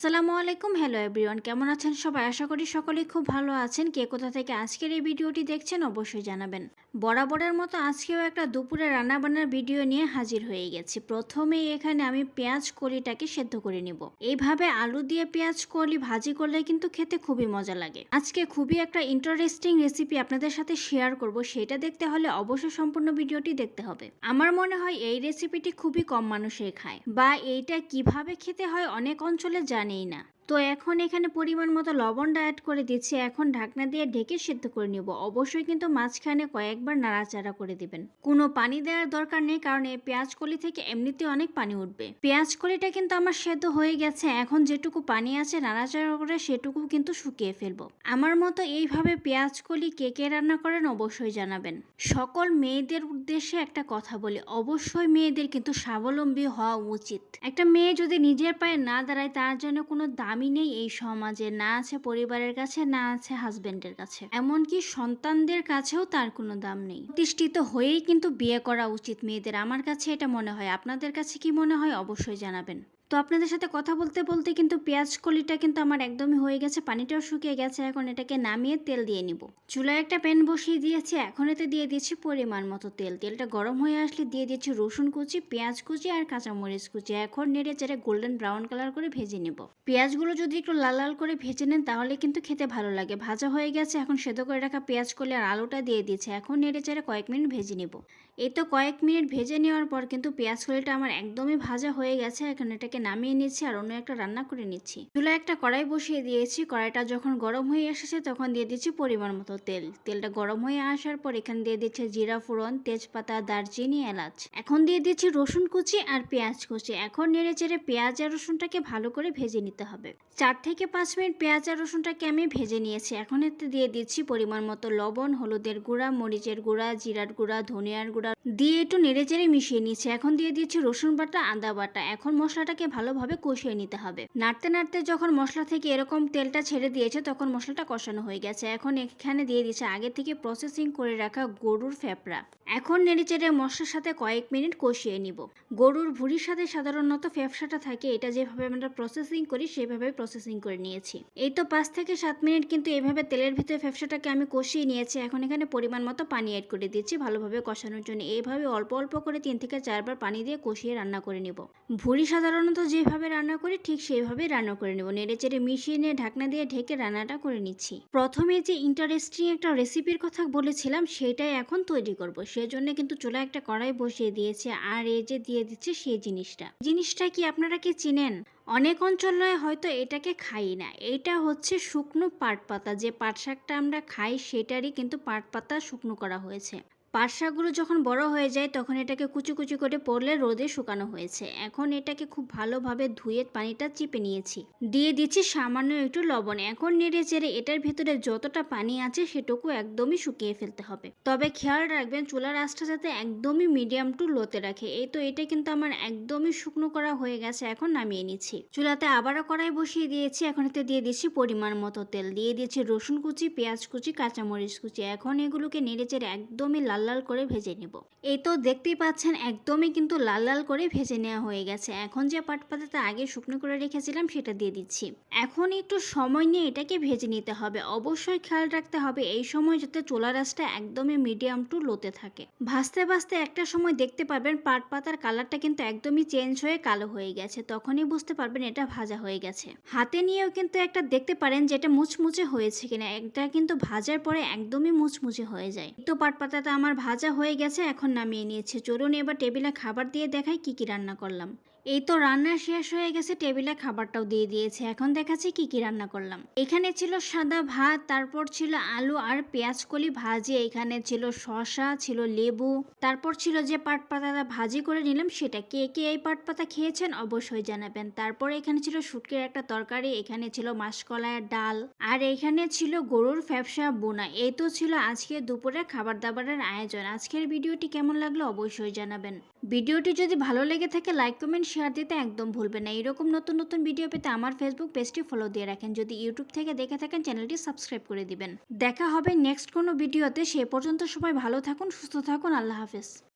আসসালামু আলাইকুম। Hello everyone, কেমন আছেন সবাই? আশা করি সকলেই খুব ভালো আছেন। কে কোথা থেকে আজকের এই ভিডিওটি দেখছেন অবশ্যই জানাবেন। বরাবরের মতো আজকেও একটা দুপুরে রান্নাবান্নার ভিডিও নিয়ে হাজির হয়ে গেছি। প্রথমেই এখানে আমি পেঁয়াজ কলিটাকে সেদ্ধ করে নিব। এইভাবে আলু দিয়ে পেঁয়াজ কলি ভাজি করলে কিন্তু খেতে খুবই মজা লাগে। আজকে খুবই একটা ইন্টারেস্টিং রেসিপি আপনাদের সাথে শেয়ার করব। সেটা দেখতে হলে অবশ্যই সম্পূর্ণ ভিডিওটি দেখতে হবে। আমার মনে হয় এই রেসিপিটি খুবই কম মানুষই খায়, বা এইটা কিভাবে খেতে হয় অনেক অঞ্চলে জানেই না। তো এখন এখানে পরিমাণ মতো লবণটা অ্যাড করে দিচ্ছি। এখন ঢাকনা দিয়ে ঢেকে সেদ্ধ করে নিব। অবশ্যই কিন্তু মাঝখানে কয়েকবার নাড়াচাড়া করে দিবেন। কোনো পানি দেওয়ার দরকার নেই, কারণ এই পেঁয়াজ কলি থেকে এমনিতে অনেক পানি উঠবে। পেঁয়াজ কলিটা কিন্তু আমার সেদ্ধ হয়ে গেছে। এখন যেটুকু পানি আছে নাড়াচাড়া করে সেটুকু কিন্তু শুকিয়ে ফেলবো। আমার মতো এইভাবে পেঁয়াজ কলি কে কে রান্না করেন অবশ্যই জানাবেন। সকল মেয়েদের উদ্দেশ্যে একটা কথা বলি, অবশ্যই মেয়েদের কিন্তু স্বাবলম্বী হওয়া উচিত। একটা মেয়ে যদি নিজের পায়ে না দাঁড়ায় তার জন্য কোনো দামই নেই এই সমাজে। না আছে পরিবারের কাছে, না আছে হাজবেন্ডের কাছে, এমনকি সন্তানদের কাছেও তার কোনো দাম নেই। প্রতিষ্ঠিত হয়েই কিন্তু বিয়ে করা উচিত মেয়েদের। আমার কাছে এটা মনে হয়। আপনাদের কাছে কি মনে হয় অবশ্যই জানাবেন। তো আপনাদের সাথে কথা বলতে বলতে কিন্তু পেঁয়াজ কলিটা কিন্তু আমার একদমই হয়ে গেছে, পানিটাও শুকিয়ে গেছে। এখন এটাকে নামিয়ে তেল দিয়ে নিব। চুলায় একটা প্যান বসিয়ে দিয়েছি। এখন এতে দিয়ে দিচ্ছি পরিমাণ মতো তেল। তেলটা গরম হয়ে আসলে দিয়ে দিচ্ছি রসুন কুচি, পেঁয়াজ কুচি আর কাঁচামরিচ কুচি। এখন নেড়ে চেড়ে গোল্ডেন ব্রাউন কালার করে ভেজে নেব। পেঁয়াজগুলো যদি একটু লাল লাল করে ভেজে নেন তাহলে কিন্তু খেতে ভালো লাগে। ভাজা হয়ে গেছে। এখন সেদ্ধ করে রাখা পেঁয়াজ কলি আর আলুটা দিয়ে দিচ্ছে। এখন নেড়ে চেড়ে কয়েক মিনিট ভেজে নেব। এই তো কয়েক মিনিট ভেজে নেওয়ার পর কিন্তু পেঁয়াজ কলিটা আমার একদমই ভাজা হয়ে গেছে। এখন এটাকে নামিয়ে নিচ্ছি আর অন্য একটা রান্না করে নিচ্ছি। চুলায় একটা কড়াই বসিয়ে দিয়েছি। কড়াইটা যখন গরম হয়ে এসেছে তখন দিয়ে দিচ্ছি পরিমাণ মতো তেল। তেলটা গরম হয়ে আসার পর এখানে দিয়ে দিচ্ছে জিরা ফোড়ন, তেজপাতা, দারচিনি, এলাচ। এখন দিয়ে দিচ্ছি রসুন কুচি আর পেঁয়াজ কুচি। এখন নেড়ে চেড়ে পেঁয়াজ আর রসুনটাকে ভালো করে ভেজে নিতে হবে। 4 থেকে 5 মিনিট পেঁয়াজ আর রসুনটাকে আমি ভেজে নিয়েছি। এখন এতে দিয়ে দিচ্ছি পরিমাণ মতো লবণ, হলুদের গুঁড়া, মরিচের গুঁড়া, জিরার গুঁড়া, ধনিয়ার গুঁড়া দিয়ে একটু নেড়েচেড়ে মিশিয়ে নিচ্ছি। এখন দিয়ে দিচ্ছি রসুন বাটা, আদা বাটা। এখন মশলাটাকে ভালোভাবে কষিয়ে নিতে হবে। নাড়তে নাড়তে যখন মশলা থেকে এরকম তেলটা ছেড়ে দিয়েছে তখন মশলাটা কষানো হয়ে গেছে। এখন এখানে দিয়ে দিচ্ছে আগে থেকে প্রসেসিং করে রাখা গরুর ফ্যাপড়া। এখন নেড়েচেড়ে মশলার সাথে কয়েক মিনিট কষিয়ে নিব। গরুর ভুঁড়ির সাথে সাধারণত ফ্যাপসাটা থাকে, এটা যেভাবে আমরা প্রসেসিং করি সেভাবে প্রসেসিং করে নিয়েছি। এই তো 5 থেকে 7 মিনিট কিন্তু এইভাবে তেলের ভিতরে ফ্যাপসাটাকে আমি কষিয়ে নিয়েছি। এখন এখানে পরিমাণ মতো পানি অ্যাড করে দিচ্ছি ভালোভাবে কষানোর জন্য। এইভাবে অল্প অল্প করে 3 থেকে 4 বার পানি দিয়ে কষিয়ে রান্না করে নিব। ভুঁড়ি সাধারণত যেভাবে রান্না করি ঠিক সেইভাবেই রান্না করে নেব। নেড়েচেড়ে মিশিয়ে নিয়ে ঢাকনা দিয়ে ঢেকে রান্নাটা করে নিচ্ছি। প্রথমে যে ইন্টারেস্টিং একটা রেসিপির কথা বলেছিলাম সেটাই এখন তৈরি করব। সেজন্য কিন্তু চুলায় একটা কড়াই বসিয়ে দিয়েছি আর এই যে দিয়ে দিচ্ছে সেই জিনিসটা কি আপনারা কি চিনেন? অনেক অঞ্চলে হয়তো এটাকে খাই না। এটা হচ্ছে শুকনো পাট পাতা। যে পাট শাকটা আমরা খাই সেটারই কিন্তু পাট পাতা শুকনো করা হয়েছে। পাট শাকগুলো যখন বড় হয়ে যায় তখন এটাকে কুচি কুচি করে পড়লে রোদে শুকানো হয়েছে। এখন এটাকে খুব ভালোভাবে ধুয়ে পানিটা চিপে নিয়েছি। দিয়ে দিচ্ছি সামান্য একটু লবণ। এখন নেড়ে চেড়ে এটার ভিতরে যতটা পানি আছে সেটুকু একদমই শুকিয়ে ফেলতে হবে। তবে খেয়াল রাখবেন চুলার আঁচটা যাতে একদমই মিডিয়াম টু লোতে রাখে। এই তো এটা কিন্তু আমার একদমই শুকনো করা হয়ে গেছে। এখন নামিয়ে নিচ্ছি। চুলাতে আবারও কড়াই বসিয়ে দিয়েছি। এখন এতে দিয়ে দিচ্ছি পরিমাণ মতো তেল। দিয়ে দিচ্ছি রসুন কুচি, পেঁয়াজ কুচি, কাঁচামরিচ কুচি। এখন এগুলোকে নেড়ে চেড়ে একদমই লাল লাল করে ভেজে নেব। এই তো দেখতেই পাচ্ছেন একদমই কিন্তু লাল লাল করে ভেজে নেওয়া হয়ে গেছে। এখন যে পাট পাতাটা আগে শুকনো করে রেখেছিলাম সেটা দিয়ে দিচ্ছি। এখন একটু সময় নিয়ে এটাকে ভেজে নিতে হবে। অবশ্যই খেয়াল রাখতে হবে এই সময় যাতে চুলার আঁচটা একদমই মিডিয়াম টু লোতে থাকে। ভাজতে ভাজতে একটা সময় দেখতে পারবেন পাট পাতার কালারটা কিন্তু একদমই চেঞ্জ হয়ে কালো হয়ে গেছে। তখনই বুঝতে পারবেন এটা ভাজা হয়ে গেছে। হাতে নিয়েও কিন্তু একটা দেখতে পারেন যে এটা মুচমুচে হয়েছে কিনা। এটা কিন্তু ভাজার পরে একদমই মুচমুচে হয়ে যায়। তো পাট পাতাটা আমার ভাজা হয়ে গেছে। এখন নামিয়ে নিয়েছি। চলুন এবার টেবিলে খাবার দিয়ে দেখাই কি কি রান্না করলাম। এই তো রান্না শেষ হয়ে গেছে, টেবিলে খাবারটাও দিয়ে দিয়েছে। এখন দেখাচ্ছি কি কি রান্না করলাম। এখানে ছিল সাদা ভাত, তারপর ছিল আলু আর পেঁয়াজ কলি ভাজি, এখানে ছিল শসা, ছিল লেবু, তারপর ছিল যে পাট পাতাটা ভাজি করে নিলাম সেটা। কে কে এই পাট পাতা খেয়েছেন অবশ্যই জানাবেন। তারপর এখানে ছিল শুটকির একটা তরকারি, এখানে ছিল মাসকলাইয়ের ডাল, আর এখানে ছিল গরুর ফ্যাপসা বোনা। এই তো ছিল আজকে দুপুরে খাবার দাবারের আয়োজন। আজকের ভিডিওটি কেমন লাগলো অবশ্যই জানাবেন। ভিডিওটি যদি ভালো লেগে থাকে লাইক কমেন্ট শেয়ার দিতে একদম ভুলবেন না। এরকম নতুন নতুন ভিডিও পেতে আমার ফেসবুক পেজটি ফলো দিয়ে রাখেন। যদি ইউটিউব থেকে দেখে থাকেন চ্যানেলটি সাবস্ক্রাইব করে দিবেন। দেখা হবে নেক্সট কোনো ভিডিওতে। সে পর্যন্ত সবাই ভালো থাকুন, সুস্থ থাকুন। আল্লাহ হাফেজ।